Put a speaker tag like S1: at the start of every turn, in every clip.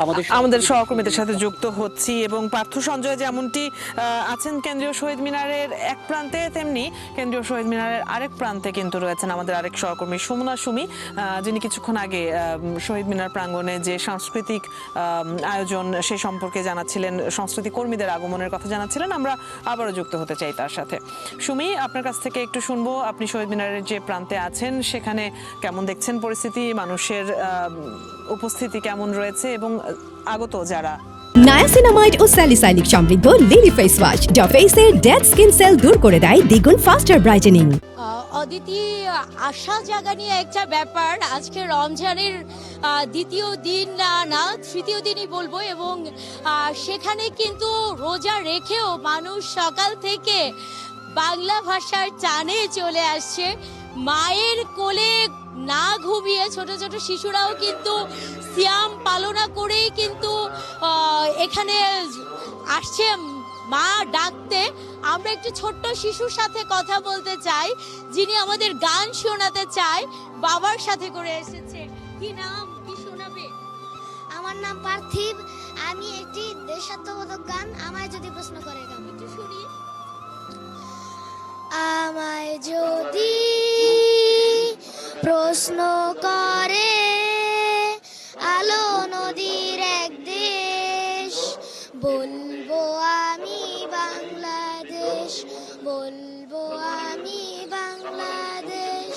S1: আমাদের সহকর্মীদের সাথে যুক্ত হচ্ছি এবং পার্থ সঞ্জয় যেমনটি আছেন কেন্দ্রীয় শহীদ মিনারের এক প্রান্তে, তেমনি কেন্দ্রীয় শহীদ মিনারের আরেক প্রান্তে কিন্তু রয়েছেন আমাদের আরেক সহকর্মী সুমনা সুমি, যিনি কিছুক্ষণ আগে শহীদ মিনার প্রাঙ্গণে যে সাংস্কৃতিক আয়োজন সে সম্পর্কে জানাচ্ছিলেন, সংস্কৃতি কর্মীদের আগমনের কথা জানাচ্ছিলেন। আমরা আবারও যুক্ত হতে চাই তার সাথে। সুমি, আপনার কাছ থেকে একটু শুনবো, আপনি শহীদ মিনারের যে প্রান্তে আছেন সেখানে কেমন দেখছেন পরিস্থিতি, মানুষের উপস্থিতি কেমন রয়েছে এবং আগত যারা।
S2: নায়াসিনামাইড ও স্যালিসাইলিক সমৃদ্ধ লিলি ফেস ওয়াশ যা ফেসের ডেড স্কিন সেল দূর করে দেয় দ্বিগুণ ফাস্টার ব্রাইটেনিং।
S3: অদিতি, আশা জাগানি একটা ব্যাপার। আজকে রমজানের দ্বিতীয় দিন না তৃতীয় দিনই বলবো, এবং সেখানে কিন্তু রোজা রেখেও মানুষ সকাল থেকে বাংলা ভাষার টানে চলে আসছে। মায়ের কোলে না ঘুমিয়ে ছোট ছোট শিশুরাও কিন্তু সিয়াম পালনা করেই কিন্তু এখানে আসছে মা ডাকতে। আমরা একটু ছোট্ট শিশুর সাথে কথা বলতে চাই, যিনি আমাদের গান শোনাতে চায়, বাবার সাথে করে এসেছে। কি নাম, কি শোনাবে?
S4: আমার নাম পার্থিব, আমি একটি দেশাত্মবোধক গান আমায় যদি প্রশ্ন করে গান
S3: একটু শুনি।
S4: আমায় যদি প্রশ্ন করে আলো নদীর এক দেশ, বলবো আমি বাংলাদেশ, বলবো আমি বাংলাদেশ।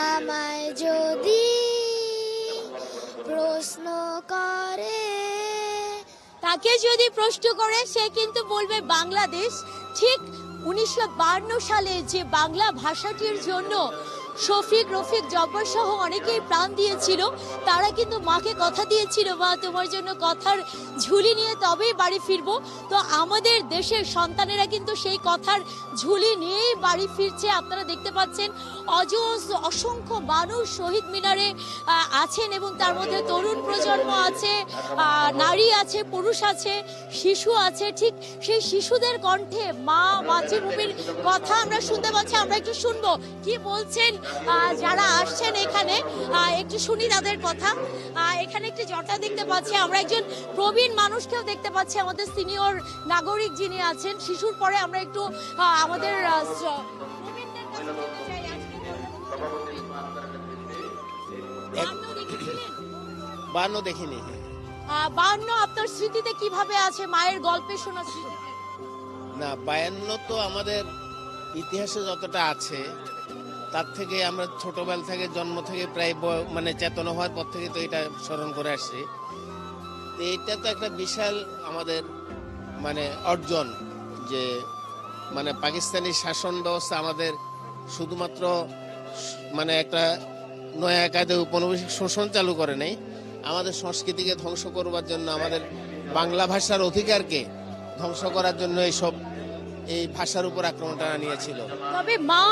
S4: আমায় যদি প্রশ্ন করে,
S3: তাকে যদি প্রশ্ন করে সে কিন্তু বলবে বাংলাদেশ। ঠিক 1952 সালে যে বাংলা ভাষাটির জন্য শফিক, রফিক, জব্বার সহ অনেকেই প্রাণ দিয়েছিল, তারা কিন্তু মাকে কথা দিয়েছিল, মা তোমার জন্য কথার ঝুলি নিয়ে তবেই বাড়ি ফিরবো। তো আমাদের দেশের সন্তানেরা কিন্তু সেই কথার ঝুলি নিয়েই বাড়ি ফিরছে। আপনারা দেখতে পাচ্ছেন অসংখ্য মানুষ শহীদ মিনারে আছেন, এবং তার মধ্যে তরুণ প্রজন্ম আছে, নারী আছে, পুরুষ আছে, শিশু আছে। ঠিক সেই শিশুদের কণ্ঠে মা মাতৃভূমির কথা আমরা শুনতে পাচ্ছি। আমরা একটু শুনবো কি বলছেন যারা আসছেন এখানে, একটু শুনি তাদের কথা। এখানে একটি জটা দেখতে পাচ্ছি, আমরা একজন প্রবীণ মানুষকেও দেখতে পাচ্ছি, আমাদের সিনিয়র নাগরিক যিনি আছেন। শিশুর পরে আমরা একটু আমাদের প্রবীণদের কাছে যেতে চাই।
S5: বায়ান্ন দেখিনি।
S3: বায়ান্ন আপনার স্মৃতিতে কিভাবে আছে, মায়ের গল্পে শোনা স্মৃতিতে?
S5: না, 52 তো আমাদের ইতিহাসে যতটা আছে তার থেকে আমরা ছোটবেলা থেকে, জন্ম থেকে প্রায় মানে চেতনা হওয়ার পর থেকে তো এটা স্মরণ করে আসছি। তো এটা তো একটা বিশাল আমাদের মানে অর্জন, যে মানে পাকিস্তানি শাসন ব্যবস্থা আমাদের শুধুমাত্র মানে একটা নয়া কায়দায় উপনিবেশিক শোষণ চালু করে নাই, আমাদের সংস্কৃতিকে ধ্বংস করবার জন্য, আমাদের বাংলা ভাষার অধিকারকে ধ্বংস করার জন্য এই ভাষার উপর আক্রমণটা নিয়েছিল।
S3: তবে মা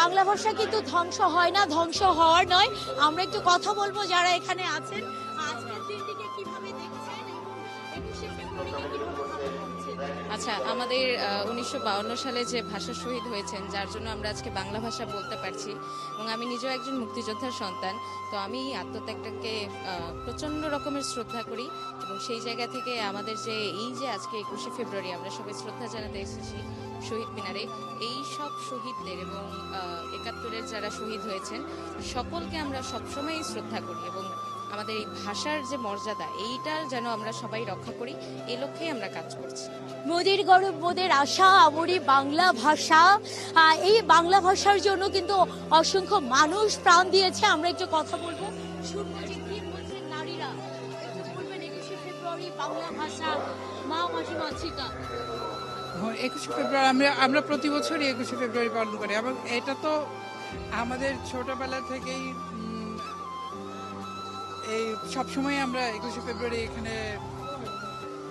S3: বাংলা ভাষা কিন্তু ধ্বংস হয় না, ধ্বংস হওয়ার নয়। আমরা একটু কথা বলবো যারা এখানে আছেন, আজকের দিনটিকে কিভাবে দেখছেন এবং 21শে ফেব্রুয়ারিকে কিভাবে পালন করছেন?
S6: আচ্ছা, আমাদের 1952 সালে যে ভাষা শহীদ হয়েছেন, যার জন্য আমরা আজকে বাংলা ভাষা বলতে পারছি, এবং আমি নিজেও একজন মুক্তিযোদ্ধার সন্তান, তো আমি আত্মত্যাগটাকে প্রচণ্ড রকমের শ্রদ্ধা করি। এবং সেই জায়গা থেকে আমাদের যে এই যে আজকে 21শে ফেব্রুয়ারি আমরা সবাই শ্রদ্ধা জানাতে এসেছি শহীদ মিনারে, এই সব শহীদদের এবং 71-এর যারা শহীদ হয়েছেন সকলকে আমরা সবসময়ই শ্রদ্ধা করি, এবং আমাদের এই ভাষার যে মর্যাদা এইটার যেন আমরা সবাই রক্ষা করি, এই লক্ষ্যেই আমরা কাজ করছি।
S3: মোদের গৌরব, মোদের আশা, আমরি বাংলা ভাষা। এই বাংলা ভাষার জন্য কিন্তু অসংখ্য মানুষ প্রাণ দিয়েছে। আমরা একটু কথা বলবো, শুনবো যে কি বলছেন নারীরা। একটু বলবেন 21শে ফেব্রুয়ারি বাংলা ভাষা, মা মাসি মাতৃকা।
S7: 21শে ফেব্রুয়ারি আমরা প্রতি বছরই 21শে ফেব্রুয়ারি পালন করি, এবং এটা তো আমাদের ছোটবেলা থেকেই এই সবসময় আমরা 21শে ফেব্রুয়ারি এখানে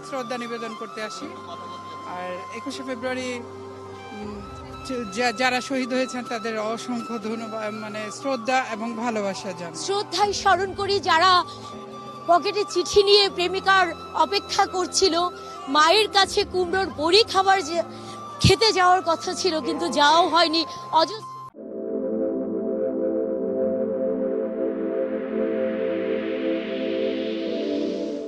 S7: শ্রদ্ধা নিবেদন করতে আসি। আর 21শে ফেব্রুয়ারি যারা শহীদ হয়েছেন তাদের অসংখ্য ধন্যবাদ, মানে শ্রদ্ধা এবং ভালোবাসা জানাই।
S3: শ্রদ্ধায় স্মরণ করি যারা পকেটে চিঠি নিয়ে প্রেমিকার অপেক্ষা করছিল, মায়ের কাছে কুমড়োর বড়ি খেতে যাওয়ার কথা ছিল কিন্তু যাওয়াও হয়নি। অজস্র